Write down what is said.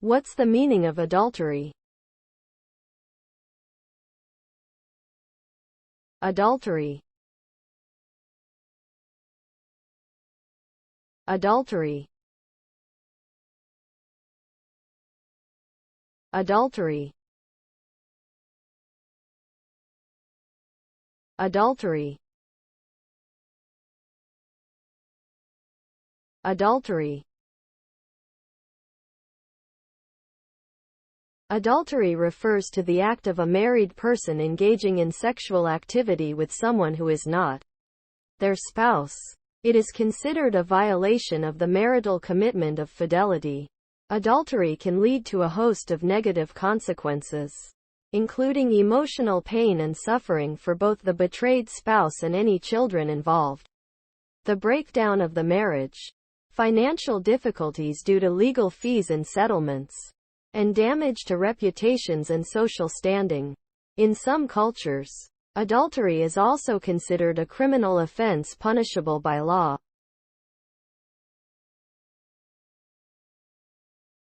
What's the meaning of adultery? Adultery. Adultery. Adultery. Adultery. Adultery. Adultery refers to the act of a married person engaging in sexual activity with someone who is not their spouse. It is considered a violation of the marital commitment of fidelity. Adultery can lead to a host of negative consequences, including emotional pain and suffering for both the betrayed spouse and any children involved. The breakdown of the marriage, financial difficulties due to legal fees and settlements, and damage to reputations and social standing. In some cultures, adultery is also considered a criminal offense punishable by law.